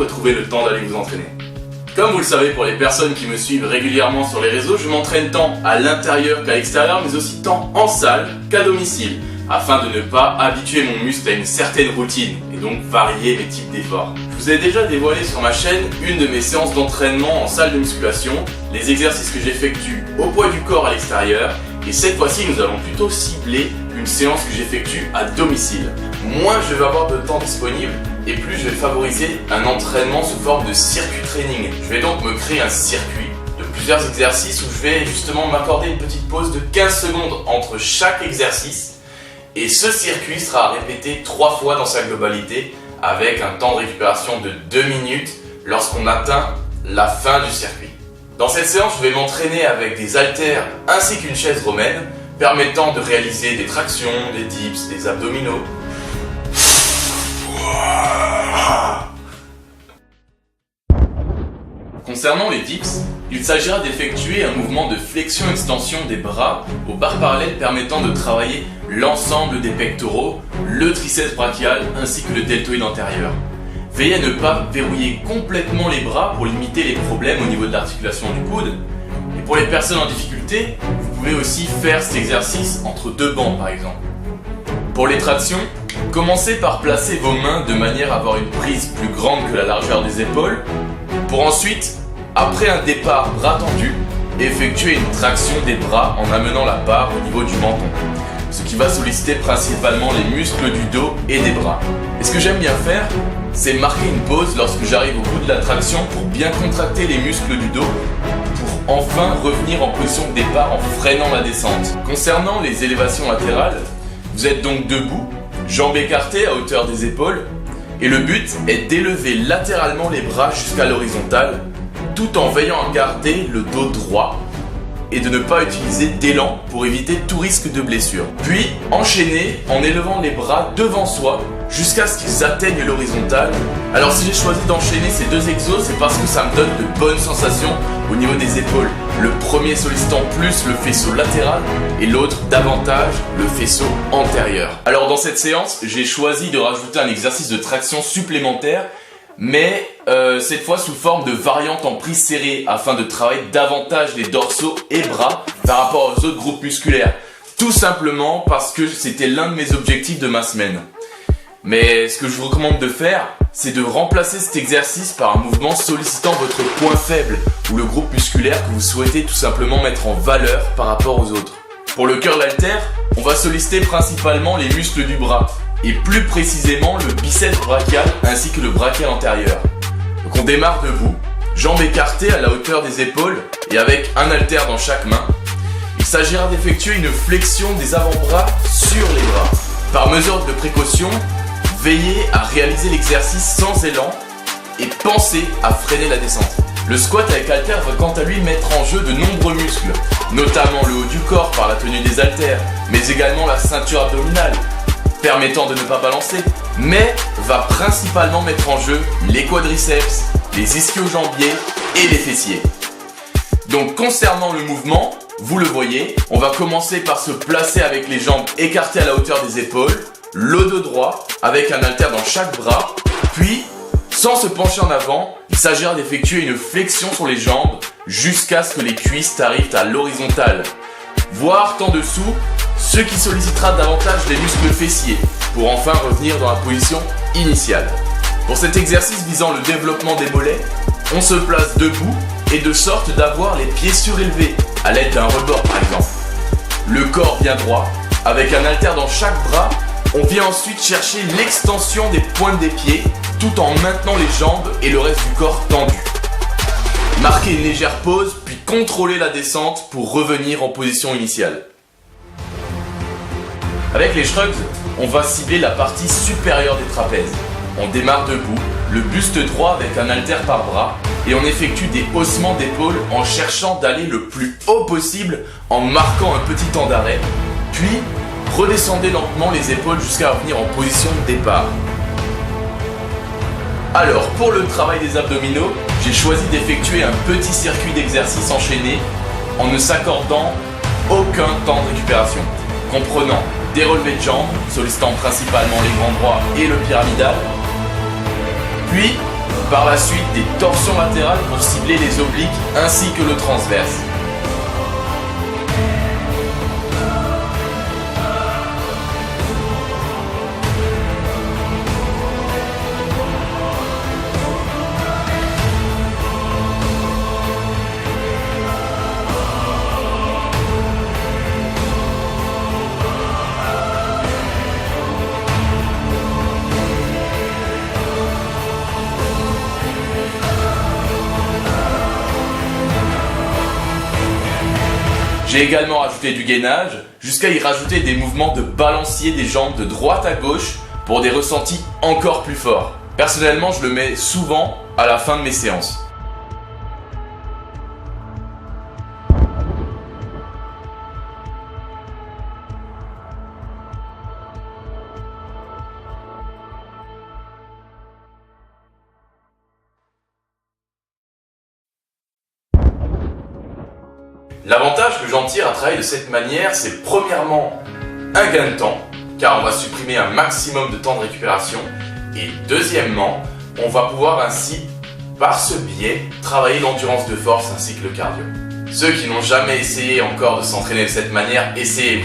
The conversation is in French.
Trouver le temps d'aller vous entraîner. Comme vous le savez, pour les personnes qui me suivent régulièrement sur les réseaux, je m'entraîne tant à l'intérieur qu'à l'extérieur, mais aussi tant en salle qu'à domicile, afin de ne pas habituer mon muscle à une certaine routine et donc varier mes types d'efforts. Je vous ai déjà dévoilé sur ma chaîne une de mes séances d'entraînement en salle de musculation, les exercices que j'effectue au poids du corps à l'extérieur, et cette fois-ci nous allons plutôt cibler une séance que j'effectue à domicile. Moins je vais avoir de temps disponible, et plus je vais favoriser un entraînement sous forme de circuit training. Je vais donc me créer un circuit de plusieurs exercices où je vais justement m'accorder une petite pause de 15 secondes entre chaque exercice. Et ce circuit sera répété 3 fois dans sa globalité avec un temps de récupération de 2 minutes lorsqu'on atteint la fin du circuit. Dans cette séance, je vais m'entraîner avec des haltères ainsi qu'une chaise romaine permettant de réaliser des tractions, des dips, des abdominaux. Concernant les dips, il s'agira d'effectuer un mouvement de flexion-extension des bras aux barres parallèles permettant de travailler l'ensemble des pectoraux, le triceps brachial ainsi que le deltoïde antérieur. Veillez à ne pas verrouiller complètement les bras pour limiter les problèmes au niveau de l'articulation du coude. Et pour les personnes en difficulté, vous pouvez aussi faire cet exercice entre 2 bancs par exemple. Pour les tractions, commencez par placer vos mains de manière à avoir une prise plus grande que la largeur des épaules, pour ensuite, après un départ bras tendu, effectuer une traction des bras en amenant la barre au niveau du menton, ce qui va solliciter principalement les muscles du dos et des bras. Et ce que j'aime bien faire, c'est marquer une pause lorsque j'arrive au bout de la traction pour bien contracter les muscles du dos, pour enfin revenir en position de départ en freinant la descente. Concernant les élévations latérales, vous êtes donc debout, jambes écartées à hauteur des épaules, et le but est d'élever latéralement les bras jusqu'à l'horizontale, tout en veillant à garder le dos droit et de ne pas utiliser d'élan pour éviter tout risque de blessure. Puis enchaîner en élevant les bras devant soi jusqu'à ce qu'ils atteignent l'horizontale. Alors si j'ai choisi d'enchaîner ces 2 exos, c'est parce que ça me donne de bonnes sensations au niveau des épaules. Le premier sollicitant plus le faisceau latéral et l'autre davantage le faisceau antérieur. Alors dans cette séance, j'ai choisi de rajouter un exercice de traction supplémentaire, mais cette fois sous forme de variante en prise serrée afin de travailler davantage les dorsaux et bras par rapport aux autres groupes musculaires. Tout simplement parce que c'était l'un de mes objectifs de ma semaine. Mais ce que je vous recommande de faire, c'est de remplacer cet exercice par un mouvement sollicitant votre point faible ou le groupe musculaire que vous souhaitez tout simplement mettre en valeur par rapport aux autres. Pour le curl halter, on va solliciter principalement les muscles du bras et plus précisément le biceps brachial ainsi que le brachial antérieur. Donc on démarre debout, jambes écartées à la hauteur des épaules et avec un halter dans chaque main. Il s'agira d'effectuer une flexion des avant-bras sur les bras. Par mesure de précaution, veillez à réaliser l'exercice sans élan et pensez à freiner la descente. Le squat avec halter va quant à lui mettre en jeu de nombreux muscles, notamment le haut du corps par la tenue des haltères, mais également la ceinture abdominale, permettant de ne pas balancer, mais va principalement mettre en jeu les quadriceps, les ischio-jambiers et les fessiers. Donc concernant le mouvement, vous le voyez, on va commencer par se placer avec les jambes écartées à la hauteur des épaules, le dos droit avec un haltère dans chaque bras, puis sans se pencher en avant, il s'agira d'effectuer une flexion sur les jambes jusqu'à ce que les cuisses arrivent à l'horizontale, voire en dessous, ce qui sollicitera davantage les muscles fessiers pour enfin revenir dans la position initiale. Pour cet exercice visant le développement des mollets, on se place debout et de sorte d'avoir les pieds surélevés à l'aide d'un rebord par exemple. Le corps bien droit, avec un haltère dans chaque bras, on vient ensuite chercher l'extension des pointes des pieds tout en maintenant les jambes et le reste du corps tendu. Marquez une légère pause puis contrôlez la descente pour revenir en position initiale. Avec les shrugs, on va cibler la partie supérieure des trapèzes. On démarre debout, le buste droit avec un haltère par bras et on effectue des haussements d'épaules en cherchant d'aller le plus haut possible en marquant un petit temps d'arrêt, puis redescendez lentement les épaules jusqu'à revenir en position de départ. Alors pour le travail des abdominaux, j'ai choisi d'effectuer un petit circuit d'exercices enchaînés en ne s'accordant aucun temps de récupération, comprenant des relevés de jambes, sollicitant principalement les grands droits et le pyramidal, puis Par la suite, des torsions latérales pour cibler les obliques ainsi que le transverse. J'ai également rajouté du gainage, jusqu'à y rajouter des mouvements de balancier des jambes de droite à gauche pour des ressentis encore plus forts. Personnellement, je le mets souvent à la fin de mes séances. L'avantage que j'en tire à travailler de cette manière, c'est premièrement un gain de temps, car on va supprimer un maximum de temps de récupération, et deuxièmement, on va pouvoir ainsi, par ce biais, travailler l'endurance de force ainsi que le cardio. Ceux qui n'ont jamais essayé encore de s'entraîner de cette manière, essayez.